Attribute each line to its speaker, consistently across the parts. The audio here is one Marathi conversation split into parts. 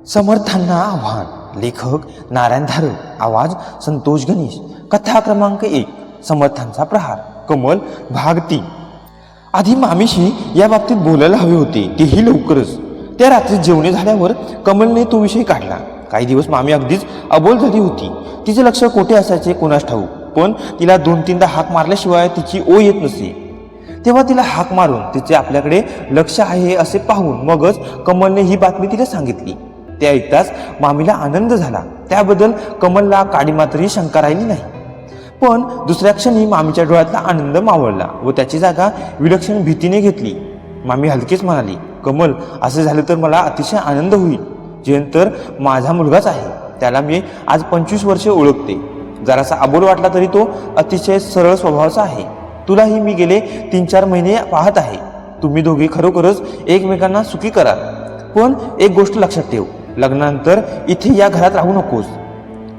Speaker 1: समर्थांना आव्हान. लेखक नारायण धारक. आवाज संतोष गणेश. कथा क्रमांक 1. समर्थांचा प्रहार. कमल भाग 3. आधी मामीशी या बाबतीत बोलायला हवे होते, तेही लवकरच. त्या रात्री जेवणे झाल्यावर कमलने तो विषय काढला. काही दिवस मामी अगदीच अबोल झाली होती. तिचे लक्ष कोठे असायचे कोणास ठाऊक, पण तिला 2-3दा हाक मारल्याशिवाय तिची ओळ येत नसे. तेव्हा तिला हाक मारून तिचे आपल्याकडे लक्ष आहे असे पाहून मगच कमलने ही बातमी तिला सांगितली. ते ऐकताच मामीला आनंद झाला. त्याबद्दल कमलला काडी मात्रही शंका राहिली नाही. पण दुसऱ्या क्षणी मामीच्या डोळ्यातला आनंद मावळला व त्याची जागा विलक्षण भीतीने घेतली. मामी हलकेच म्हणाली, कमल, असे झाले तर मला अतिशय आनंद होईल. जयंत तर माझा मुलगाच आहे. त्याला मी आज 25 वर्षे ओळखते. जरासा अबोल वाटला तरी तो अतिशय सरळ स्वभावाचा आहे. तुलाही मी गेले 3-4 महिने पाहत आहे. तुम्ही दोघे खरोखरच एकमेकांना सुखी करा. पण एक गोष्ट लक्षात ठेव, लग्नानंतर इथे या घरात राहू नकोस.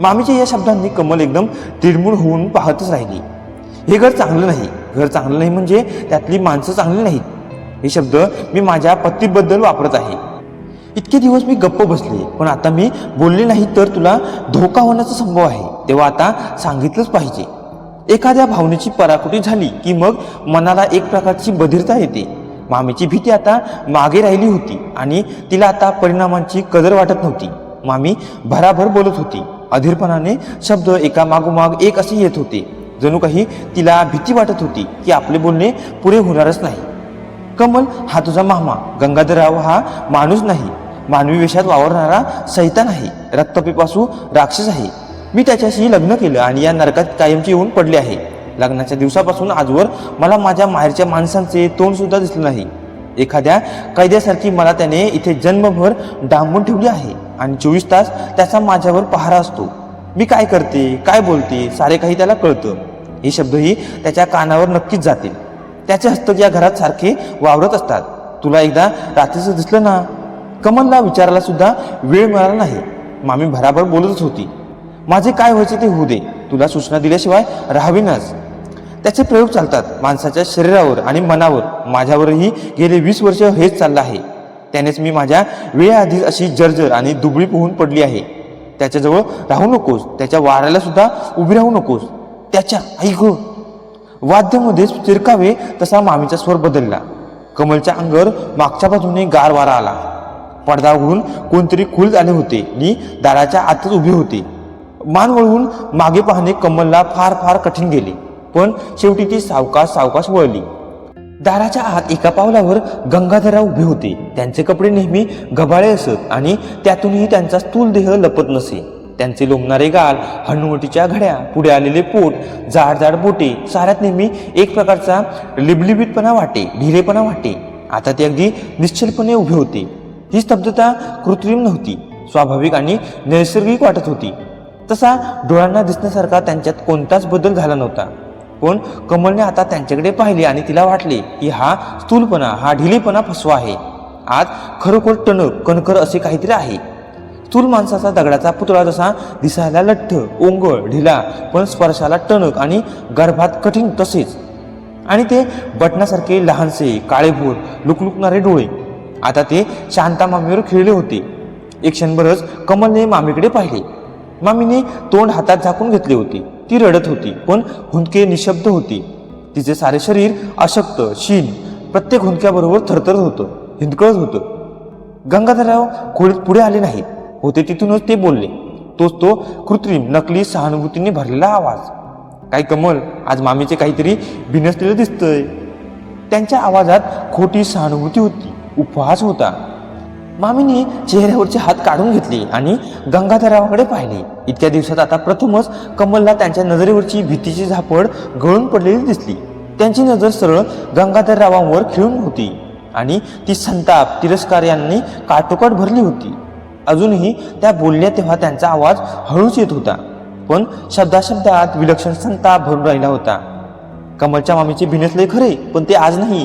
Speaker 1: मामीच्या या शब्दांनी कमल एकदम तिडमूड होऊन पाहतच राहिली. हे घर चांगलं नाही. घर चांगलं नाही म्हणजे त्यातली माणसं चांगली नाहीत. हे शब्द मी माझ्या पतीबद्दल वापरत आहे. इतके दिवस मी गप्प बसले, पण आता मी बोलले नाही तर तुला धोका होण्याचा संभव आहे. तेव्हा आता सांगितलंच पाहिजे. एखाद्या भावनेची पराकोटी झाली की मग मनाला एक प्रकारची बधिरता येते. मामीची भीती आता मागे राहिली होती आणि तिला आता परिणामांची कदर वाटत नव्हती. मामी भराभर बोलत होती. अधीरपणाने शब्द एका मागोमाग एक असे येत होते. जणू काही तिला भीती वाटत होती की आपले बोलणे पुरे होणारच नाही. कमल हा तुझा मामा. गंगाधरराव हा माणूस नाही. मानवी वेशात वावरणारा सैतान आहे. रक्तपिपासू राक्षस आहे. मी त्याच्याशी लग्न केलं आणि या नरकात कायमचे येऊन पडले आहे. लग्नाच्या दिवसापासून आजवर मला माझ्या माहेरच्या माणसांचे तोंड सुद्धा दिसले नाही. एखाद्या कैद्यासारखी मला त्याने इथे जन्मभर डांबून ठेवली आहे आणि 24 तास त्याचा माझ्यावर पहारा असतो. मी काय करते, काय बोलते, सारे काही त्याला कळतं. हे शब्दही त्याच्या कानावर नक्कीच जातील. त्याचे हस्तक या घरात सारखे वावरत असतात. तुला एकदा रात्रीचं दिसलं ना? कमलला विचारायला सुद्धा वेळ मिळाला नाही. मामी भराभर बोलतच होती. माझे काय व्हायचे ते होऊ दे. तुला सूचना दिल्याशिवाय राहावीनाच. त्याचे प्रयोग चालतात माणसाच्या शरीरावर आणि मनावर. माझ्यावरही गेले 20 वर्ष हेच चाललं आहे. त्यानेच मी माझ्या वेळेआधीच अशी जर्जर आणि दुबळी पोहून पडली आहे. त्याच्याजवळ राहू नकोस. त्याच्या वाऱ्याला सुद्धा उभी राहू नकोस. त्याच्या ऐक वाद्यामध्येच चिरकावे तसा मामीचा स्वर बदलला. कमलच्या अंगावर मागच्या बाजूने गार वारा आला. पडदा उघडून कोणतरी खोलीत आले होते आणि दाराच्या आतच उभे होते. मान वळवून मागे पाहणे कमलला फार फार कठीण गेले. पण शेवटी ती सावकाश वळली. दाराच्या आत एका पावलावर गंगाधरराव उभे होते. त्यांचे कपडे नेहमी गबाळे असत आणि त्यातूनही त्यांचा स्थूल देह लपत नसे. त्यांचे लोंबणारे गाल, हनुवटीच्या घड्या, पुढे आलेले पोट, जाड बोटे, साऱ्यात नेहमी एक प्रकारचा लिबलिबीतपणा वाटे, ढिलेपणा वाटे. आता ते अगदी निश्चलपणे उभे होते. ही स्तब्धता कृत्रिम नव्हती, स्वाभाविक आणि नैसर्गिक वाटत होती. तसा डोळ्यांना दिसण्यासारखा त्यांच्यात कोणताच बदल झाला नव्हता. पण कमलने आता त्यांच्याकडे पाहिले आणि तिला वाटले की हा स्थूलपणा, हा ढिलेपणा फसवा आहे. आज खरोखर टणक, कणकर असे काहीतरी आहे. स्थूल माणसाचा दगडाचा पुतळा जसा दिसायला लठ्ठ, ओंगळ, ढिला, पण स्पर्शाला टणक आणि गर्भात कठीण तसेच. आणि ते बटणासारखे लहानसे, काळेभोर, लुकलुकणारे डोळे. आता ते शांता मामीवर खेळले होते. एक क्षणभरच कमलने मामीकडे पाहिले. मामीने तोंड हातात झाकून घेतले होते. ती रडत होती, पण हुंदके निशब्द होती. तिचे सारे शरीर अशक्त, क्षीण, प्रत्येक हुंदक्याबरोबर थरथरत होतं, हिंदकळत होतं. गंगाधरराव खोलीत पुढे आले नाहीत. होते तिथूनच ते बोलले. तोच तो कृत्रिम, नकली, सहानुभूतीने भरलेला आवाज. काय कमल, आज मामीचे काहीतरी बिनसलेलं दिसतंय. त्यांच्या आवाजात खोटी सहानुभूती होती, उपहास होता. मामीने चेहऱ्यावरचे हात काढून घेतले आणि गंगाधररावाकडे पाहिले. इतक्या दिवसात आता प्रथमच कमलला त्यांच्या नजरेवरची भीतीची झापड गळून पडलेली दिसली. त्यांची नजर सरळ गंगाधररावांवर खिळून होती आणि ती संताप, तिरस्कार यांनी काटोकाट भरली होती. अजूनही त्या बोलल्या तेव्हा त्यांचा आवाज हळूच येत होता, पण शब्दात विलक्षण संताप भरून राहिला होता. कमलच्या मामीचे बिनसले खरे, पण ते आज नाही,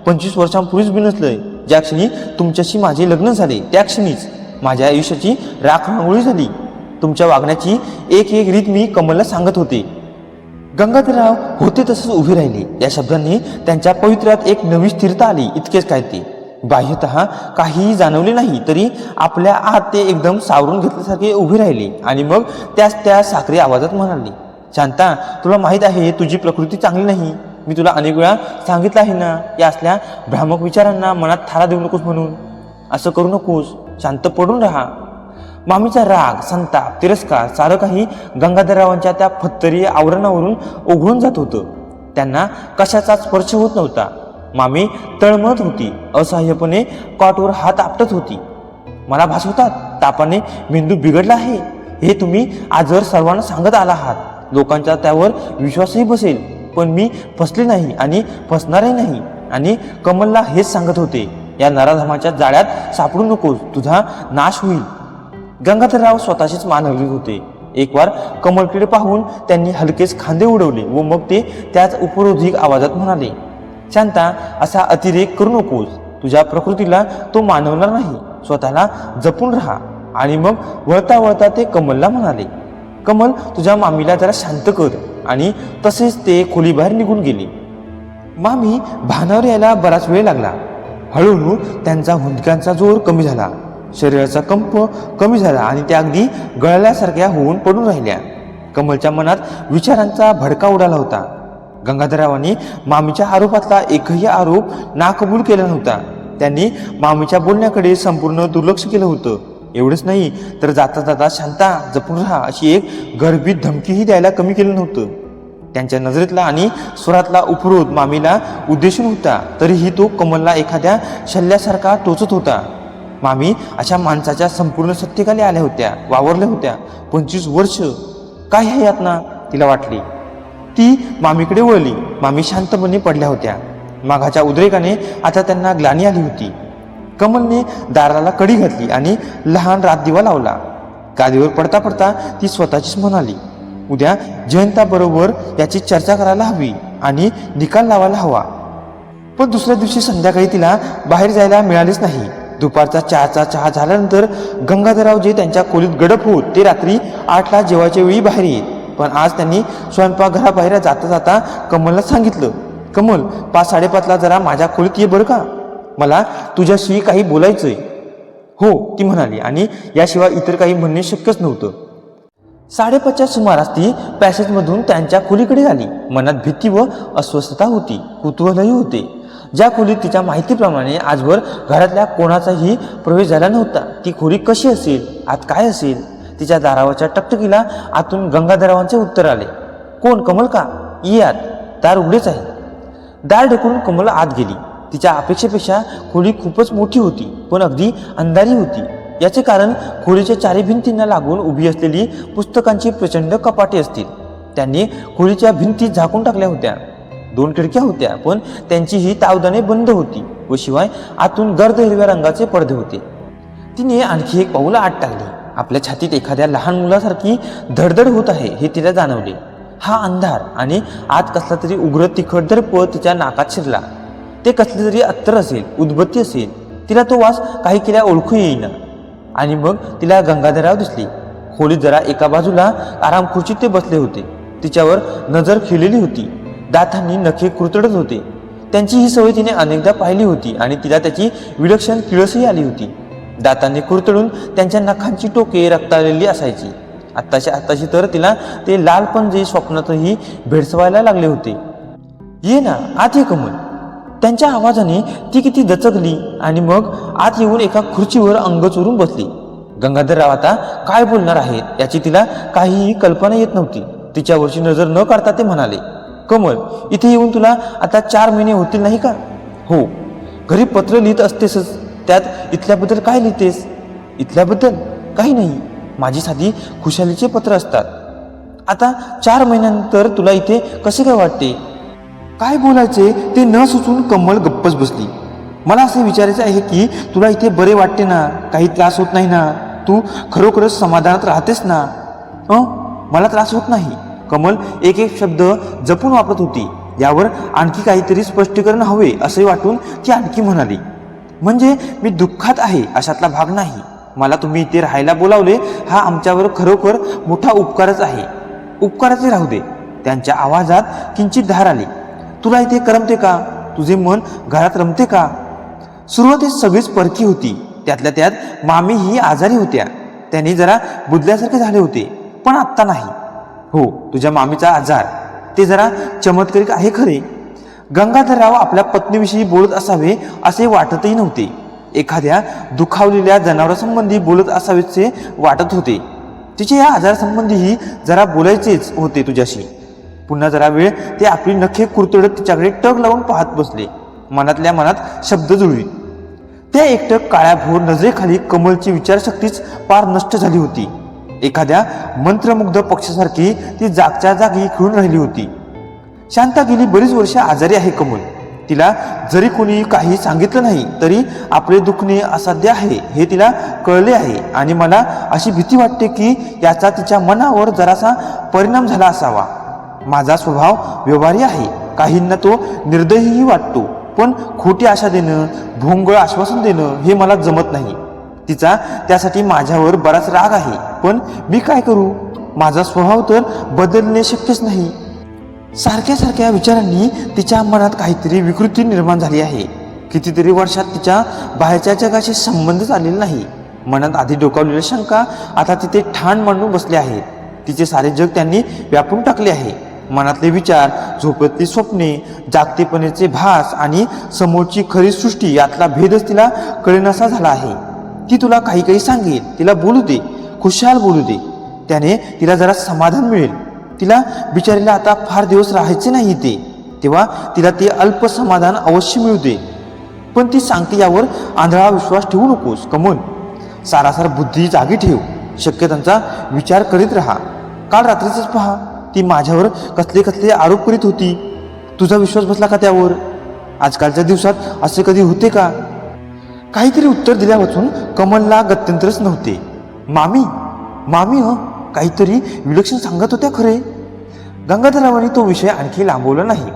Speaker 1: 25 वर्षांपूर्वीच बिनसलंय. ज्या क्षणी तुमच्याशी माझे लग्न झाले त्या क्षणीच माझ्या आयुष्याची राखरांगोळी झाली. तुमच्या वागण्याची एक रीत मी कमलला सांगत होते. गंगाधरराव होते तसंच उभे राहिले. या शब्दांनी त्यांच्या पवित्र्यात एक नवी स्थिरता आली. इतकेच काय ते बाह्यतः काहीही जाणवले नाही तरी आपल्या आत ते एकदम सावरून घेतल्यासारखे उभे राहिले आणि मग त्या साखरी आवाजात म्हणाले, शांता, तुला माहीत आहे तुझी प्रकृती चांगली नाही. मी तुला अनेक वेळा सांगितलं आहे ना, या असल्या भ्रामक विचारांना मनात थारा देऊ नकोस म्हणून. असं करू नकोस, शांत पडून राहा. मामीचा राग, संताप, तिरस्कार सारं काही गंगाधररावांच्या त्या फत्तरी आवरणावरून ओघळून जात होतं. त्यांना कशाचा स्पर्श होत नव्हता. मामी तळमळत होती, असहाय्यपणे कॉटवर हात आपटत होती. मला भासवतात, तापाने मेंदू बिघडला आहे हे तुम्ही आजवर सर्वांना सांगत आला आहात. लोकांचा त्यावर विश्वासही बसेल, पण मी फसले नाही आणि फसणारही नाही. आणि कमलला हेच सांगत होते, या नराधमाच्या जाळ्यात सापडू नकोस, तुझा नाश होईल. गंगाधरराव स्वतःशीच मान हलवीत होते. एक वार कमलकडे पाहून त्यांनी हलकेच खांदे उडवले व मग ते त्याच उपरोधिक आवाजात म्हणाले, शांता, असा अतिरेक करू नकोस. तुझ्या प्रकृतीला तो मानवणार नाही. स्वतःला जपून राहा. आणि मग वळता वळता ते कमलला म्हणाले, कमल, तुझ्या मामीला जरा शांत कर. आणि तसेच ते खोलीबाहेर निघून गेले. मामी भानावर यायला बराच वेळ लागला. हळूहळू त्यांचा हुंदक्यांचा जोर कमी झाला, शरीराचा कंप कमी झाला आणि त्या अगदी गळल्यासारख्या होऊन पडून राहिल्या. कमलच्या मनात विचारांचा भडका उडाला होता. गंगाधररावांनी मामीच्या आरोपातला एकही आरोप नाकबूल केला नव्हता. त्यांनी मामीच्या बोलण्याकडे संपूर्ण दुर्लक्ष केलं होतं. एवढंच नाही तर जाता जाता शांता, जपून राहा अशी एक गर्भित धमकीही द्यायला कमी केलं नव्हतं. त्यांच्या नजरेतला आणि स्वरातला उपरोध मामीला उद्देशून होता, तरीही तो कमलला एखाद्या शल्ल्यासारखा टोचत होता. मामी अशा माणसाच्या संपूर्ण सत्तेखाली आल्या होत्या, वावरल्या होत्या. 25 वर्ष काय आहे यातना, तिला वाटली. ती मामीकडे वळली. मामी शांतपणे पडल्या होत्या. माघाच्या उद्रेकाने आता त्यांना ग्लानी आली होती. कमलने दाराला कडी घातली आणि लहान रातदिवा लावला. गादीवर पडता पडता ती स्वतःचीच म्हणाली, उद्या जयंताबरोबर याची चर्चा करायला हवी आणि निकाल लावायला हवा. पण दुसऱ्या दिवशी संध्याकाळी तिला बाहेर जायला मिळालेच नाही. दुपारचा चहा झाल्यानंतर गंगाधरराव जे त्यांच्या खोलीत गडप होत ते रात्री 8ला जेवायच्या वेळी बाहेर येत. पण आज त्यांनी स्वयंपाकघराबाहेर जाता जाता कमलला सांगितलं, कमल, 5-5:30ला जरा माझ्या खोलीत ये बरं का, मला तुझ्याशी काही बोलायचंय. हो, ती म्हणाली आणि याशिवाय इतर काही म्हणणे शक्यच नव्हतं. 5:30च्या सुमारास ती पॅसेजमधून त्यांच्या खोलीकडे आली. मनात भीती व अस्वस्थता होती, कुतूहलही होते. ज्या खोलीत तिच्या माहितीप्रमाणे आजवर घरातल्या कोणाचाही प्रवेश झाला नव्हता. ती खोली कशी असेल, आत काय असेल? तिच्या दारावरच्या टकटकीला आतून गंगाधररावांचे उत्तर आले, कोण, कमल का? ये आत, दार उघडेच आहे. दार ढकलून कमल आत गेली. तिच्या अपेक्षेपेक्षा खोली खूपच मोठी होती, पण अगदी अंधारी होती. याचे कारण खोलीच्या चारी भिंतींना लागून उभी असलेली पुस्तकांची प्रचंड कपाटे असतील. त्यांनी खोलीच्या भिंती झाकून टाकल्या होत्या. 2 खिडक्या होत्या, पण त्यांचीही तावदाने बंद होती व शिवाय आतून गर्द हिरव्या रंगाचे पडदे होते. तिने आणखी एक पाऊल आत टाकली. आपल्या छातीत एखाद्या लहान मुलासारखी धडधड होत आहे हे तिला जाणवले. हा अंधार आणि आत कसला तरी उग्र तिखट दर्प तिच्या नाकात शिरला. ते कसले तरी अत्तर असेल, उदबत्ती असेल. तिला तो वास काही केल्या ओळखू येईना. आणि मग तिला गंगाधरराव दिसले. खोलीत जरा एका बाजूला आराम खुर्चीत ते बसले होते. तिच्यावर नजर खिळलेली होती. दातांनी नखे कुरतडत होते. त्यांची ही सवय तिने अनेकदा पाहिली होती आणि तिला त्याची विलक्षण किळसही आली होती. दातांनी कुरतडून त्यांच्या नखांची टोके रक्ताळलेली असायची. आत्ताशी तर तिला ते लाल पंजे स्वप्नातही भेडसवायला लागले होते. ये ना, आत ये कमल. त्यांच्या आवाजाने ती किती दचकली आणि मग आत येऊन एका खुर्चीवर अंग चोरून बसली. गंगाधरराव आता काय बोलणार आहेत याची तिला काहीही कल्पना येत नव्हती. तिच्यावरची नजर न काढता ते म्हणाले, कमल, इथे येऊन तुला आता 4 महिने होतील नाही का? हो. घरी पत्र लिहित असतेसच, त्यात इथल्याबद्दल काय लिहितेस? इथल्याबद्दल काही नाही, माझी साधी खुशालीचे पत्र असतात. आता 4 महिन्यानंतर तुला इथे कसे काय वाटते? काय बोलायचे ते न सुचून कमल गप्पच बसली. मला असे विचारायचे आहे की तुला इथे बरे वाटते ना? काही त्रास होत नाही ना? तू खरोखरच समाधानात राहतेस ना? मला त्रास होत नाही. कमल एक शब्द जपून वापरत होती. यावर आणखी काहीतरी स्पष्टीकरण हवे असे वाटून ती आणखी म्हणाली, म्हणजे मी दुःखात आहे अशातला भाग नाही. मला तुम्ही इथे राहायला बोलावले हा आमच्यावर खरोखर मोठा उपकारच आहे. उपकाराचे राहू दे. त्यांच्या आवाजात किंचित धार आली. तुला इथे करमते का? तुझे मन घरात रमते का? सुरुवातीस सगळीच परकी होती, त्यातल्या त्यात मामी ही आजारी होत्या. त्यांनी जरा बुदल्यासारखे झाले होते, पण आत्ता नाही. हो, तुझ्या मामीचा आजार ते जरा चमत्कारिक आहे खरे. गंगाधरराव आपल्या पत्नीविषयी बोलत असावे असे वाटतही नव्हते. एखाद्या दुखावलेल्या जनावरांसंबंधी बोलत असावेसे वाटत होते. तिचे या आजारासंबंधीही जरा बोलायचेच होते तुझ्याशी. पुन्हा जरा वेळ ते आपली नखे कुरतडत तिच्याकडे टक लावून पाहत बसले, मनातल्या मनात शब्द जुळवीत. त्या एकटक काळ्याभोर नजरेखाली कमलची विचारशक्तीच पार नष्ट झाली होती. एखाद्या मंत्रमुग्ध पक्षासारखी ती जागच्या जागी खिळून राहिली होती. शांता गेली बरीच वर्ष आजारी आहे कमल. तिला जरी कोणी काही सांगितलं नाही तरी आपले दुखणे असाध्य आहे हे तिला कळले आहे. आणि मला अशी भीती वाटते की याचा तिच्या मनावर जरासा परिणाम झाला असावा. माझा स्वभाव व्यवहारी आहे, काहींना तो निर्दयीही वाटतो, पण खोटी आशा देणं, भोंगळ आश्वासन देणं हे मला जमत नाही. तिचा त्यासाठी माझ्यावर बराच राग आहे, पण मी काय करू? माझा स्वभाव तर बदलणे शक्यच नाही. सारख्या सारख्या विचारांनी तिच्या मनात काहीतरी विकृती निर्माण झाली आहे. कितीतरी वर्षात तिच्या बाहेरच्या जगाशी संबंधच आलेला नाही. मनात आधी डोकावलेल्या शंका आता तिथे ठाण मांडून बसले आहेत. तिचे सारे जग त्यांनी व्यापून टाकले आहे. मनातले विचार, झोपेतली स्वप्ने, जागतेपणेचे भास आणि समोरची खरी सृष्टी यातला भेदच तिला कळेनासा झाला आहे. ती तुला काही काही सांगेल, तिला बोलू दे, खुशाल बोलू दे, त्याने तिला जरा समाधान मिळेल. तिला बिचारीला आता फार दिवस राहायचे नाही ते, तेव्हा तिला ते अल्प समाधान अवश्य मिळू दे. पण ती सांगते यावर आंधळा विश्वास ठेवू नकोस कमल. सारासार बुद्धी जागी ठेव, शक्यतांचा विचार करीत राहा. काल रात्रीच पहा, ती माझ्यावर कसले कसले आरोप करीत होती. तुझा विश्वास बसला का त्यावर? आजकालच्या दिवसात असे कधी होते का? काहीतरी उत्तर दिल्या वाचून कमलला गत्यंतरच नव्हते. मामी मामी काहीतरी विलक्षण सांगत होत्या खरे. गंगाधररावांनी तो विषय आणखी लांबवला नाही.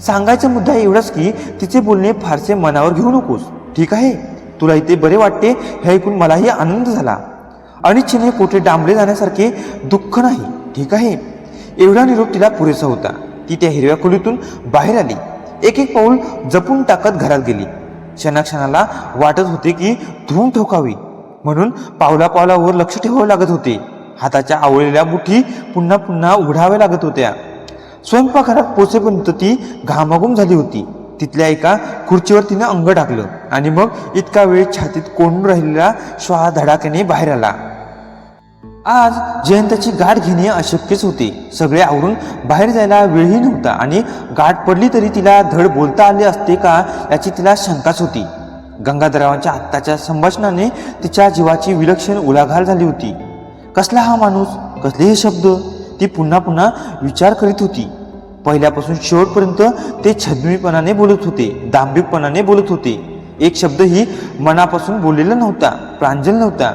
Speaker 1: सांगायचा मुद्दा एवढाच की तिचे बोलणे फारसे मनावर घेऊ नकोस, ठीक आहे? तुला इथे बरे वाटते हे ऐकून मलाही आनंद झाला. अनिच्छेने पोटे डांबले जाण्यासारखे दुःख नाही, ठीक आहे? एवढा निरोप तिला पुरेसा होता. ती त्या हिरव्या खोलीतून बाहेर आली. एक एक पाऊल जपून टाकत घरात गेली. क्षणाक्षणाला वाटत होते की धूम ठोकावी, म्हणून पावला पावलावर लक्ष ठेवावे लागत होते. हाताच्या आवळलेल्या मुठी पुन्हा पुन्हा उघडाव्या लागत होत्या. स्वयंपाकघरात पोचेपर्यंत ती घामाघूम झाली होती. तिथल्या एका खुर्चीवर तिनं अंग टाकलं आणि मग इतका वेळ छातीत कोंडून राहिलेला श्वास धडाक्याने बाहेर आला. आज जयंताची गाठ घेणे अशक्यच होते. सगळे आवरून बाहेर जायला वेळही नव्हता आणि गाठ पडली तरी तिला धड बोलता आले असते का याची तिला शंकाच होती. गंगाधररावांच्या आत्ताच्या संभाषणाने तिच्या जीवाची विलक्षण उलाढाल झाली होती. कसला हा माणूस, कसले हे शब्द, ती पुन्हा पुन्हा विचार करीत होती. पहिल्यापासून शेवटपर्यंत ते छद्मीपणाने बोलत होते, दांभिकपणाने बोलत होते. एक शब्दही मनापासून बोललेला नव्हता, प्रांजल नव्हता.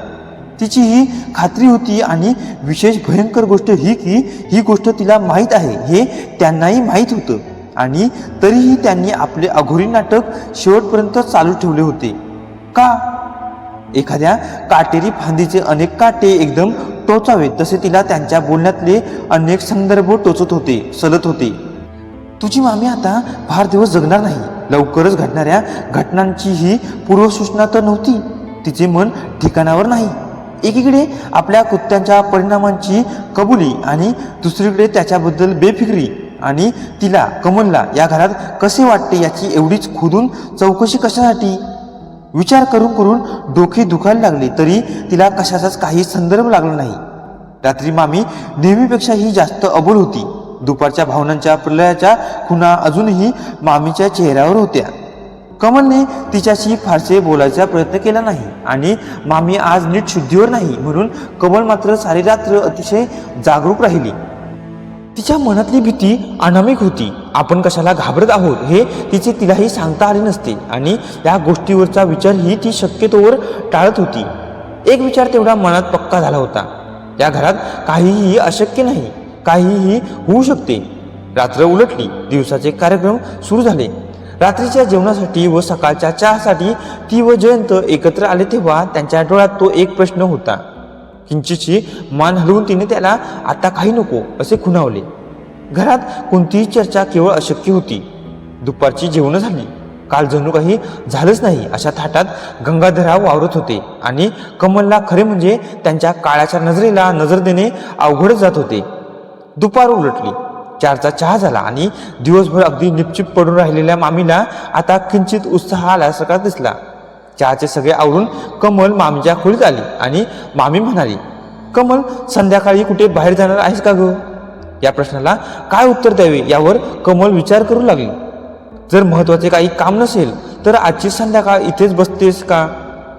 Speaker 1: तिची ही खात्री होती. आणि विशेष भयंकर गोष्ट ही की ही गोष्ट तिला माहीत आहे हे त्यांनाही माहीत होतं. आणि तरीही त्यांनी आपले अघोरी नाटक शेवटपर्यंत चालू ठेवले होते. का? एखाद्या काटेरी फांदीचे अनेक काटे एकदम टोचावेत तसे तिला त्यांच्या बोलण्यातले अनेक संदर्भ टोचत होते, सलत होते. तुझी मामी आता फार दिवस जगणार नाही. लवकरच घडणाऱ्या घटनांची ही पूर्वसूचना तर नव्हती. तिचे मन ठिकाणावर नाही. एकीकडे आपल्या कृत्यांच्या परिणामांची कबुली आणि दुसरीकडे त्याच्याबद्दल बेफिक्री. आणि तिला, कमलला या घरात कसे वाटते याची एवढीच खोदून चौकशी कशासाठी? विचार करून करून डोके दुखायला लागले तरी तिला कशाचाच काही संदर्भ लागला नाही. रात्री मामी नेहमीपेक्षाही जास्त अबोल होती. दुपारच्या भावनांच्या प्रलयाच्या खुणा अजूनही मामीच्या चेहऱ्यावर होत्या. कमलने तिच्याशी फारसे बोलायचा प्रयत्न केला नाही आणि मामी आज नीट शुद्धीवर नाही म्हणून कमल मात्र सारी रात्र अतिशय जागरूक राहिली. तिच्या मनातली भीती अनामिक होती. आपण कशाला घाबरत आहोत हे तिचे तिलाही सांगता आले नसते आणि या गोष्टीवरचा विचारही ती शक्यतोवर टाळत होती. एक विचार तेवढा मनात पक्का झाला होता, या घरात काहीही अशक्य नाही, काहीही होऊ शकते. रात्र उलटली, दिवसाचे कार्यक्रम सुरू झाले. रात्रीच्या जेवणासाठी व सकाळच्या चहासाठी ती व जयंत एकत्र आले तेव्हा त्यांच्या डोळ्यात तो एक प्रश्न होता. किंचितशी मान हलवून तिने त्याला आता काही नको असे खुणावले. घरात कोणतीही चर्चा केवळ अशक्य होती. दुपारची जेवणं झाली. काल जणू काही झालंच नाही अशा थाटात गंगाधरराव वावरत होते आणि कमलला खरे म्हणजे त्यांच्या काळाच्या नजरेला नजर देणे अवघडच जात होते. दुपार उलटली. 4चा चहा झाला आणि दिवसभर अगदी निपचिप पडून राहिलेल्या मामीला आता किंचित उत्साह आल्यासारखा दिसला. चहाचे सगळे आवरून कमल मामीच्या खोलीत आली आणि मामी म्हणाली, कमल, संध्याकाळी कुठे बाहेर जाणार आहेस का ग? या प्रश्नाला काय उत्तर द्यावे यावर कमल विचार करू लागली. जर महत्वाचे काही काम नसेल तर आजची संध्याकाळ इथेच बसतेस का?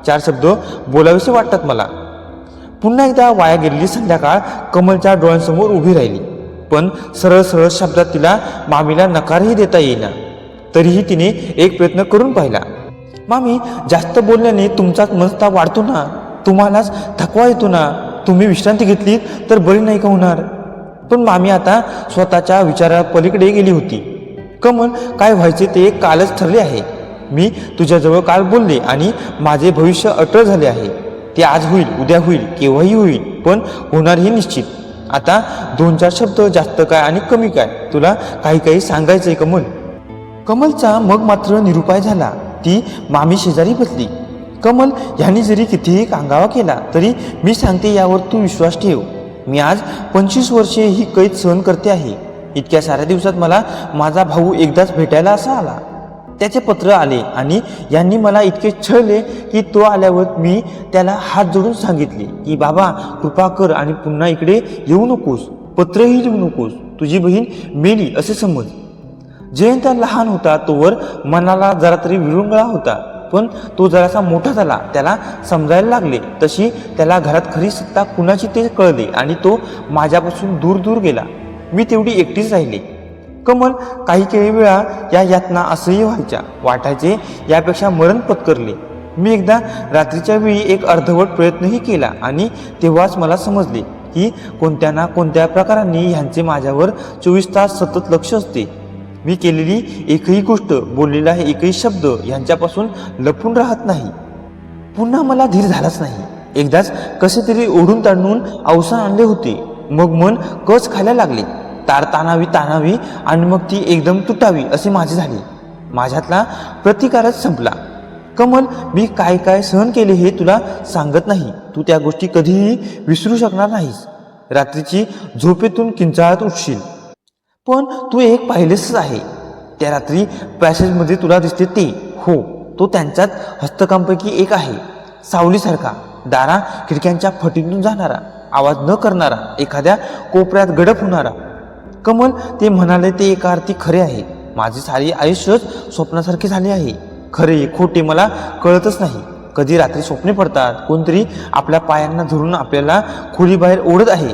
Speaker 1: 4 शब्द बोलावेसे वाटतात मला. पुन्हा एकदा वाया गेलेली संध्याकाळ कमलच्या डोळ्यांसमोर उभी राहिली. पण सरळ सरळ शब्दात तिला मामीला नकारही देता येईना. तरीही तिने एक प्रयत्न करून पाहिला. मामी, जास्त बोलल्याने तुमचाच मनस्ताप वाढतो ना, तुम्हालाच थकवा येतो ना, तुम्ही विश्रांती घेतली तर बरी नाही का होणार? पण मामी आता स्वतःच्या विचारा पलीकडे गेली होती. कमल, काय व्हायचे ते कालच ठरले आहे. मी तुझ्याजवळ काल बोलले आणि माझे भविष्य अटळ झाले आहे. ते आज होईल, उद्या होईल, केव्हाही होईल, पण होणारही निश्चित. आता 2-4 शब्द, जास्त काय आणि कमी काय, तुला काही काही सांगायचंय कमल. कमलचा मग मात्र निरुपाय झाला. ती मामी शेजारी बसली. कमल, ह्याने जरी कितीही कांगावा केला तरी मी सांगते यावर तू विश्वास ठेव. मी आज 25 वर्षे ही कैद सहन करते आहे. इतक्या साऱ्या दिवसात मला माझा भाऊ एकदाच भेटायला असा आला. त्याचे पत्र आले आणि यांनी मला इतके छळले की तो आल्यावर मी त्याला हात जोडून सांगितले की बाबा, कृपा कर आणि पुन्हा इकडे येऊ नकोस, पत्रही लिहू नकोस, तुझी बहीण मेली असे समज. जयंत लहान होता तोवर मनाला जरा तरी विरंगुळा होता, पण तो जरासा मोठा झाला, त्याला समजायला लागले तशी त्याला घरात खरी सत्ता कुणाची ते कळले आणि तो माझ्यापासून दूर दूर गेला. मी तेवढी एकटीच राहिली. कमल, काही काही वेळा या यातना असह्य व्हायच्या, वाटायचे यापेक्षा मरण पत्करले. मी एकदा रात्रीच्या वेळी एक अर्धवट प्रयत्नही केला आणि तेव्हाच मला समजले की कोणत्या ना कोणत्या प्रकारांनी ह्यांचे माझ्यावर 24 तास सतत लक्ष असते. मी केलेली एकही गोष्ट, बोललेला एकही शब्द ह्यांच्यापासून लपून राहत नाही. पुन्हा मला धीर झालाच नाही. एकदाच कसे तरी ओढून ताणून अवसान आणले होते. मग मन कच खायला लागले. तार ताणावी आणि मग ती एकदम तुटावी असे माझे झाले. माझ्यातला प्रतिकारच संपला. कमल, मी काय काय सहन केले हे तुला सांगत नाही. तू त्या गोष्टी कधीही विसरू शकणार नाहीस. रात्रीची झोपेतून किंचाळत उठशील. पण तू एक पाहिलेच आहे. त्या रात्री पॅसेजमध्ये तुला दिसते ते, हो, तो त्यांच्याच हस्तकांपैकी एक आहे. सावलीसारखा, दारा खिडक्यांच्या फटीतून जाणारा, आवाज न करणारा, एखाद्या कोपऱ्यात गडप होणारा. कमल, ते म्हणाले ते एका अर्थी खरे आहे. माझे सारे आयुष्यच स्वप्नासारखे झाले आहे. खरे खोटे मला कळतच नाही. कधी रात्री स्वप्ने पडतात, कोणतरी आपल्या पायांना धरून आपल्याला खोलीबाहेर ओढत आहे.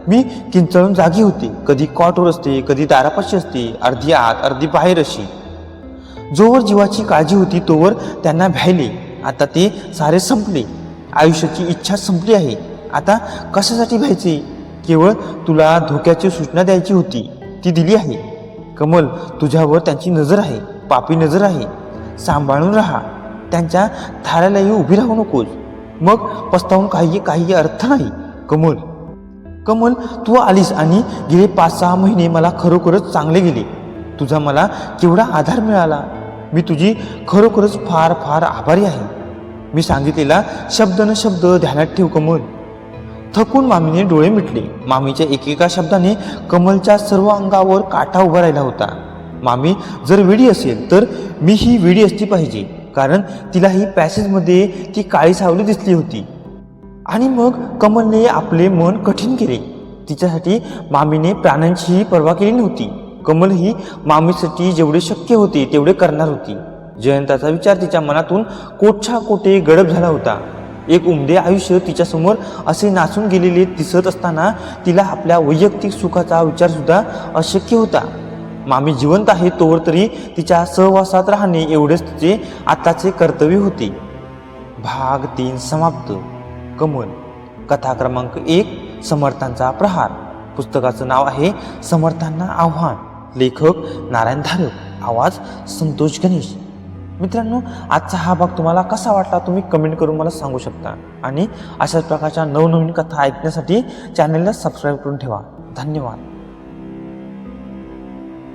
Speaker 1: मी किंचाळून जागी होते. कधी कॉटवर असते, कधी दारापाशी असते, अर्धी आत अर्धी बाहेर अशी. जोवर जीवाची काळजी होती तोवर त्यांना भ्यायले. आता ते सारे संपले. आयुष्याची इच्छा संपली आहे. आता कशासाठी भ्यायचे? केवळ तुला धोक्याची सूचना द्यायची होती, ती दिली आहे. कमल, तुझ्यावर त्यांची नजर आहे, पापी नजर आहे. सांभाळून राहा. त्यांच्या थाऱ्यालाही उभी राहू नकोस. मग पस्तावून काही अर्थ नाही. कमल, तू आलीस आणि गेले 5-6 महिने मला खरोखरच चांगले गेले. तुझा मला केवढा आधार मिळाला. मी तुझी खरोखरच फार फार आभारी आहे. मी सांगितलेला शब्द न शब्द ध्यानात ठेव कमल. थकून मामीने डोळे मिटले. मामीच्या एकेका शब्दाने कमलच्या सर्व अंगावर काटा उभा राहिला होता. मामी जर वेडी असेल तर मी ही वेडी असली पाहिजे, कारण तिलाही पॅसेजमध्ये ती काळी सावली दिसली होती. आणि मग कमलने आपले मन कठीण केले. तिच्यासाठी मामीने प्राण्यांचीही पर्वा केली नव्हती. कमल ही मामीसाठी जेवढे शक्य होते तेवढे करणार होती. जयंताचा विचार तिच्या मनातून कोटछा कोटे गडप झाला होता. एक उमदे आयुष्य तिच्यासमोर असे नाचून गेलेले दिसत असताना तिला आपल्या वैयक्तिक सुखाचा विचार सुद्धा अशक्य होता. मामी जिवंत आहे तोवर तरी तिच्या सहवासात राहणे एवढेच तिचे आताचे कर्तव्य होते. भाग 3 समाप्त. कमल. कथा क्रमांक 1, समर्थांचा प्रहार. पुस्तकाचं नाव आहे समर्थांना आव्हान. लेखक नारायण धारक. आवाज संतोष गणेश. मित्रांनो, आजचा हा भाग तुम्हाला कसा वाटला तुम्ही कमेंट करून मला सांगू शकता. आणि अशाच प्रकारच्या नवनवीन कथा ऐकण्यासाठी चॅनलला सबस्क्राईब करून ठेवा. धन्यवाद.